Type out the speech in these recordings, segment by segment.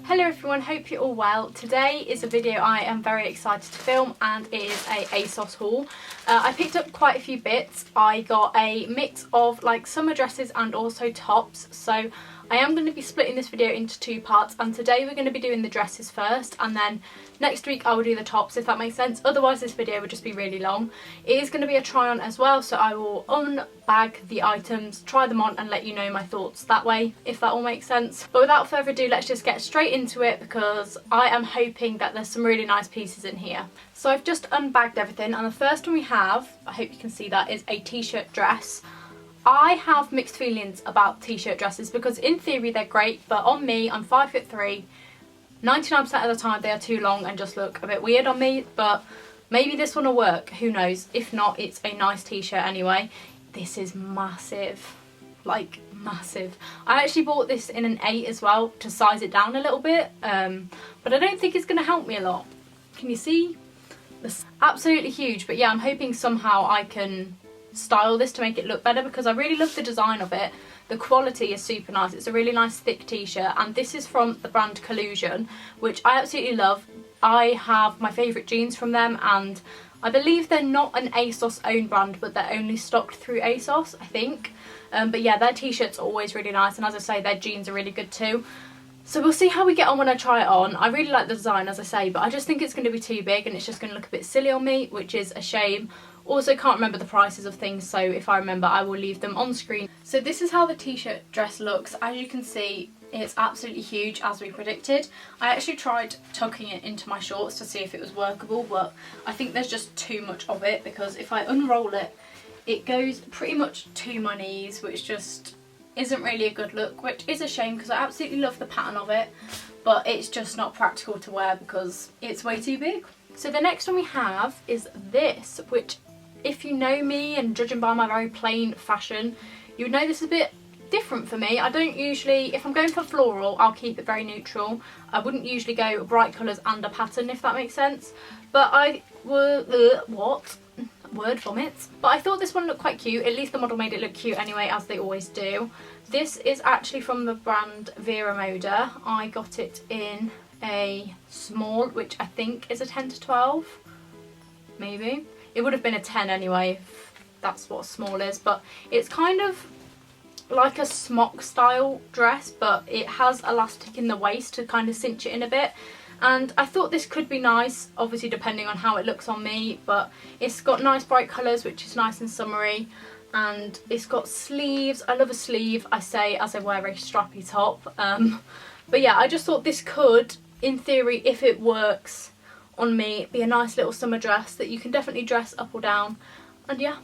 Hello everyone, hope you're all well. Today is a video I am very excited to film and it is a ASOS haul. I picked up quite a few bits. I got a mix of like summer dresses and also tops, so I am going to be splitting this video into two parts, and today we're going to be doing the dresses first and then next week I will do the tops, if that makes sense. Otherwise this video would just be really long. It is going to be a try on as well, so I will unbag the items, try them on and let you know my thoughts that way, if that all makes sense. But without further ado, let's just get straight into it because I am hoping that there's some really nice pieces in here. So I've just unbagged everything, and the first one we have, I hope you can see that, is a t-shirt dress. I have mixed feelings about t-shirt dresses because in theory they're great, but on me, I'm 5'3", 99% of the time they are too long and just look a bit weird on me, but maybe this one will work, who knows. If not, it's a nice t-shirt anyway. This is massive, like massive. I actually bought this in an 8 as well to size it down a little bit, but I don't think it's going to help me a lot. Can you see? It's absolutely huge, but yeah, I'm hoping somehow I can style this to make it look better because I really love the design of it. The quality is super nice. It's a really nice thick t-shirt, and this is from the brand Collusion, which I absolutely love. I have my favourite jeans from them, and I believe they're not an ASOS own brand, but they're only stocked through ASOS, I think. But yeah, their t-shirts are always really nice, and as I say, their jeans are really good too. So we'll see how we get on when I try it on. I really like the design, as I say, but I just think it's going to be too big and it's just going to look a bit silly on me, which is a shame. Also can't remember the prices of things, so if I remember I will leave them on screen. So this is how the t-shirt dress looks. As you can see, it's absolutely huge, as we predicted. I actually tried tucking it into my shorts to see if it was workable, but I think there's just too much of it because if I unroll it, it goes pretty much to my knees, which just isn't really a good look, which is a shame because I absolutely love the pattern of it, but it's just not practical to wear because it's way too big. So the next one we have is this, which if you know me and judging by my very plain fashion, you would know this is a bit different for me. I don't usually, if I'm going for floral, I'll keep it very neutral. I wouldn't usually go bright colours and a pattern, if that makes sense. But I would, word vomit. But I thought this one looked quite cute. At least the model made it look cute anyway, as they always do. This is actually from the brand Vera Moda. I got it in a small, which I think is a 10 to 12, maybe. It would have been a 10 anyway, if that's what a small is, but it's kind of like a smock style dress, but it has elastic in the waist to kind of cinch it in a bit. And I thought this could be nice, obviously depending on how it looks on me, but it's got nice bright colours, which is nice and summery, and it's got sleeves. I love a sleeve, I say, as I wear a strappy top. But yeah, I just thought this could, in theory, if it works on me, be a nice little summer dress that you can definitely dress up or down. And yeah,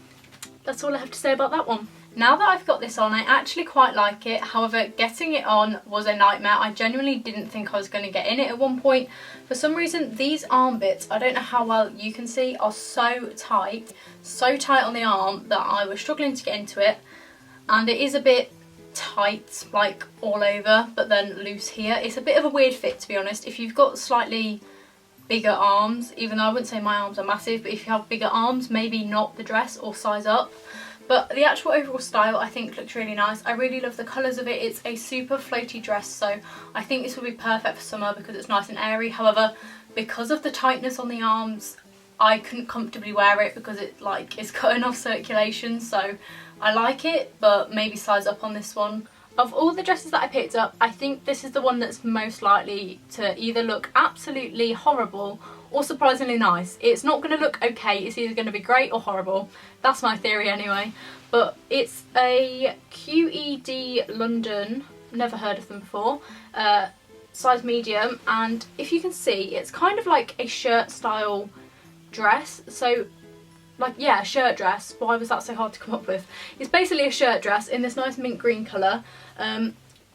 that's all I have to say about that one. Now that I've got this on, I actually quite like it. However, getting it on was a nightmare. I genuinely didn't think I was going to get in it at one point. For some reason, these arm bits, I don't know how well you can see, are so tight on the arm that I was struggling to get into it. And it is a bit tight, like all over, but then loose here. It's a bit of a weird fit, to be honest. If you've got slightly bigger arms, even though I wouldn't say my arms are massive, but if you have bigger arms, maybe not the dress or size up. But the actual overall style I think looks really nice. I really love the colours of it. It's a super floaty dress, so I think this will be perfect for summer because it's nice and airy. However, because of the tightness on the arms, I couldn't comfortably wear it because it like is cutting off circulation. So I like it, but maybe size up on this one. Of all the dresses that I picked up, I think this is the one that's most likely to either look absolutely horrible or surprisingly nice. It's not going to look okay, it's either going to be great or horrible. That's my theory anyway. But it's a QED London, never heard of them before, size medium, and if you can see, it's kind of like a shirt style dress. So like, yeah, a shirt dress. Why was that so hard to come up with? It's basically a shirt dress in this nice mint green colour.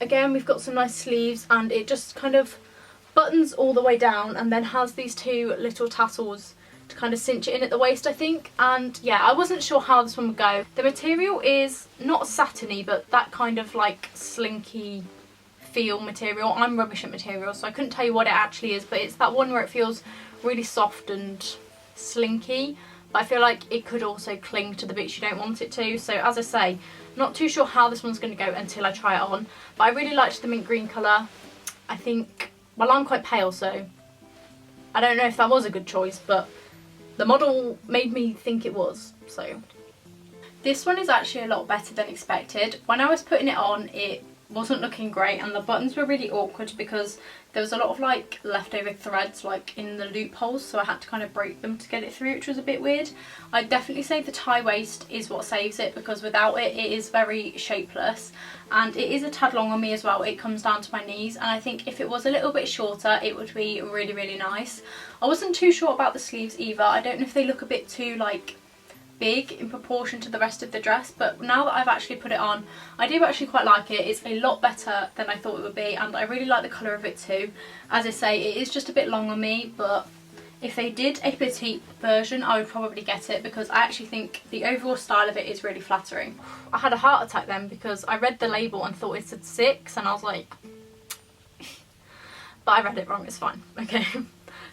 Again, we've got some nice sleeves, and it just kind of buttons all the way down and then has these two little tassels to kind of cinch it in at the waist, I think. And yeah, I wasn't sure how this one would go. The material is not satiny, but that kind of like slinky feel material. I'm rubbish at material, so I couldn't tell you what it actually is, but it's that one where it feels really soft and slinky, but I feel like it could also cling to the bits you don't want it to. So as I say, not too sure how this one's going to go until I try it on, but I really liked the mint green colour. I think well, I'm quite pale, so I don't know if that was a good choice, but the model made me think it was, so. This one is actually a lot better than expected. When I was putting it on, it wasn't looking great, and the buttons were really awkward because there was a lot of like leftover threads like in the loopholes, so I had to kind of break them to get it through, which was a bit weird. I'd definitely say the tie waist is what saves it, because without it, it is very shapeless, and it is a tad long on me as well. It comes down to my knees, and I think if it was a little bit shorter, it would be really, really nice. I wasn't too sure about the sleeves either. I don't know if they look a bit too like big in proportion to the rest of the dress, but now that I've actually put it on, I do actually quite like it. It's a lot better than I thought it would be, and I really like the colour of it too. As I say, it is just a bit long on me, but if they did a petite version, I would probably get it, because I actually think the overall style of it is really flattering. I had a heart attack then because I read the label and thought it said 6, and I was like, but I read it wrong, it's fine. Okay,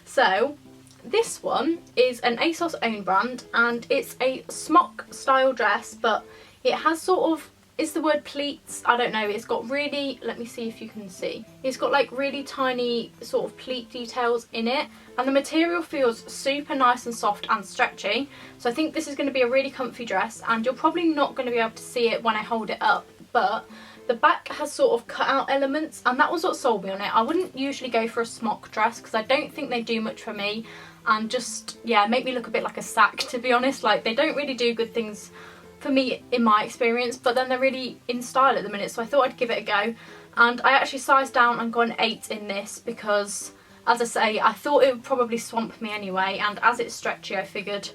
so this one is an ASOS own brand, and it's a smock style dress, but it has sort of, is the word pleats? I don't know. It's got really, let me see if you can see. It's got like really tiny sort of pleat details in it, and the material feels super nice and soft and stretchy. So I think this is going to be a really comfy dress, and you're probably not going to be able to see it when I hold it up, but the back has sort of cut out elements, and that was what sold me on it. I wouldn't usually go for a smock dress because I don't think they do much for me, and just, yeah, make me look a bit like a sack, to be honest. Like, they don't really do good things for me in my experience, but then they're really in style at the minute, so I thought I'd give it a go. And I actually sized down and got an 8 in this because, as I say, I thought it would probably swamp me anyway, and as it's stretchy, I figured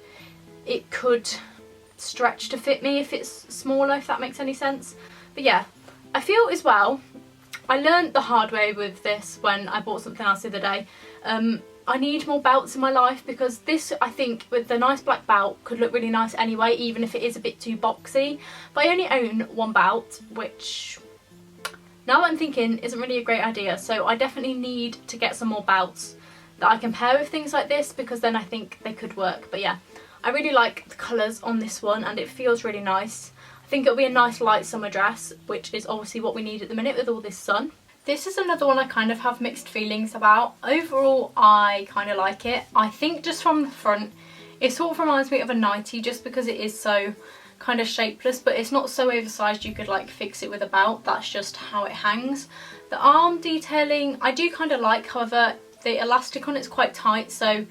it could stretch to fit me if it's smaller, if that makes any sense. But yeah, I feel as well, I learned the hard way with this when I bought something else the other day. I need more belts in my life, because this, I think, with the nice black belt, could look really nice anyway, even if it is a bit too boxy. But I only own one belt, which, now that I'm thinking, isn't really a great idea. So I definitely need to get some more belts that I can pair with things like this, because then I think they could work. But yeah, I really like the colours on this one, and it feels really nice. I think it'll be a nice light summer dress, which is obviously what we need at the minute with all this sun. This is another one I kind of have mixed feelings about. Overall, I kind of like it. I think just from the front, it sort of reminds me of a nightie, just because it is so kind of shapeless, but it's not so oversized you could like fix it with a belt. That's just how it hangs. The arm detailing I do kind of like, however, the elastic on it's quite tight, so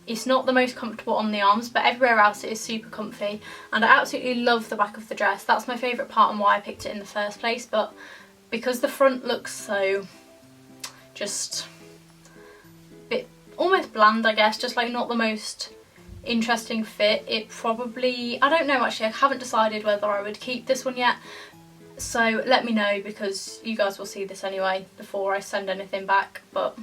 it's not the most comfortable on the arms, but everywhere else it is super comfy, and I absolutely love the back of the dress. That's my favourite part and why I picked it in the first place, but because the front looks so just a bit almost bland, I guess, just like not the most interesting fit, it probably, I don't know actually, I haven't decided whether I would keep this one yet, so let me know, because you guys will see this anyway before I send anything back. But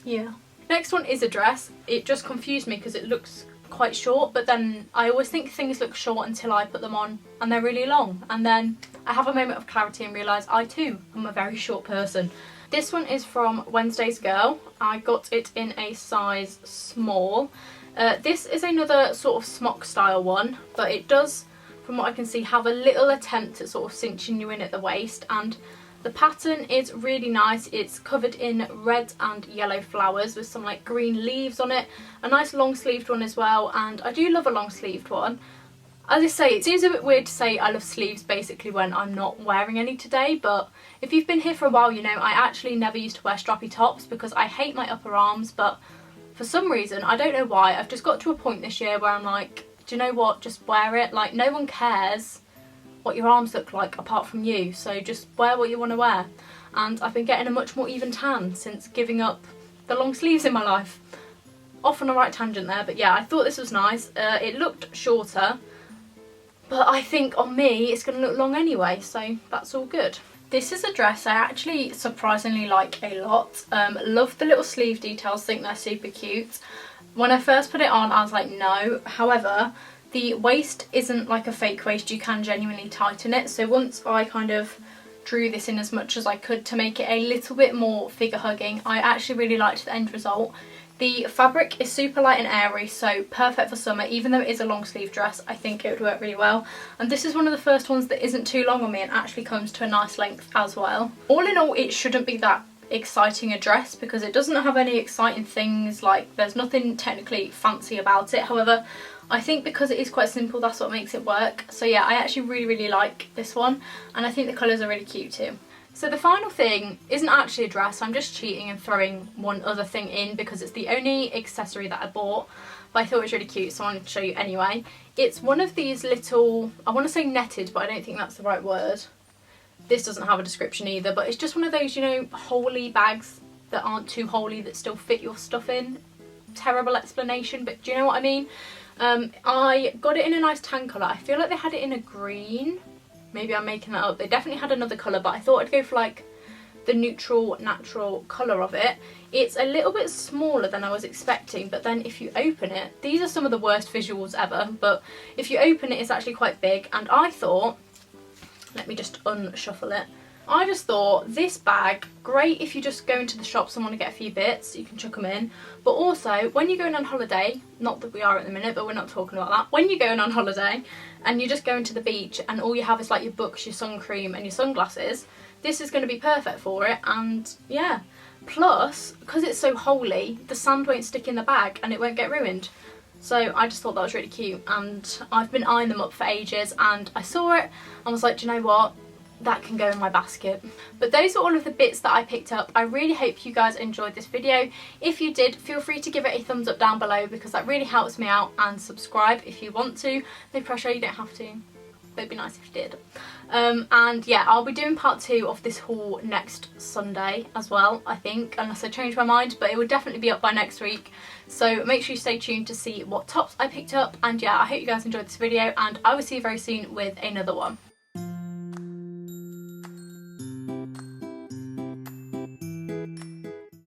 yeah, next one is a dress. It just confused me because it looks quite short, but then I always think things look short until I put them on and they're really long, and then I have a moment of clarity and realise I too am a very short person. This one is from Wednesday's Girl. I got it in a size small. This is another sort of smock style one, but it does, from what I can see, have a little attempt at sort of cinching you in at the waist, and the pattern is really nice. It's covered in red and yellow flowers with some like green leaves on it. A nice long sleeved one as well, and I do love a long sleeved one. As I say, it seems a bit weird to say I love sleeves basically when I'm not wearing any today, but if you've been here for a while, you know I actually never used to wear strappy tops because I hate my upper arms, but for some reason, I don't know why, I've just got to a point this year where I'm like, do you know what, just wear it. Like, no one cares what your arms look like apart from you, so just wear what you want to wear. And I've been getting a much more even tan since giving up the long sleeves in my life. Off on a right tangent there, but yeah, I thought this was nice. It looked shorter, but I think on me it's going to look long anyway, so that's all good. This is a dress I actually surprisingly like a lot. Love the little sleeve details, think they're super cute. When I first put it on, I was like, no. However, the waist isn't like a fake waist, you can genuinely tighten it. So once I kind of drew this in as much as I could to make it a little bit more figure hugging, I actually really liked the end result. The fabric is super light and airy, so perfect for summer. Even though it is a long sleeve dress, I think it would work really well. And this is one of the first ones that isn't too long on me and actually comes to a nice length as well. All in all, it shouldn't be that exciting a dress because it doesn't have any exciting things, like there's nothing technically fancy about it. However, I think because it is quite simple, that's what makes it work. So yeah, I actually really like this one, and I think the colours are really cute too. So the final thing isn't actually a dress. I'm just cheating and throwing one other thing in because it's the only accessory that I bought, but I thought it was really cute, so I wanted to show you anyway. It's one of these little, I want to say netted, but I don't think that's the right word. This doesn't have a description either, but it's just one of those, you know, holey bags that aren't too holey that still fit your stuff in. Terrible explanation, but do you know what I mean? I got it in a nice tan colour. I feel like they had it in a green. Maybe I'm making that up. They definitely had another colour, but I thought I'd go for like the neutral, natural colour of it. It's a little bit smaller than I was expecting, but then if you open it, these are some of the worst visuals ever, but if you open it, it's actually quite big, and I thought, let me just unshuffle it. I just thought this bag, great if you just go into the shops and want to get a few bits, you can chuck them in. But also, when you're going on holiday, not that we are at the minute, but we're not talking about that. When you're going on holiday and you're just going to the beach and all you have is like your books, your sun cream and your sunglasses, this is going to be perfect for it. And yeah, plus, because it's so holey, the sand won't stick in the bag and it won't get ruined. So I just thought that was really cute, and I've been eyeing them up for ages, and I saw it and was like, do you know what? That can go in my basket. But those are all of the bits that I picked up. I really hope you guys enjoyed this video. If you did, feel free to give it a thumbs up down below because that really helps me out, and subscribe if you want to. No pressure, you don't have to. It'd be nice if you did. And yeah, I'll be doing part 2 of this haul next Sunday as well, I think, unless I change my mind, but it will definitely be up by next week. So make sure you stay tuned to see what tops I picked up. And yeah, I hope you guys enjoyed this video, and I will see you very soon with another one.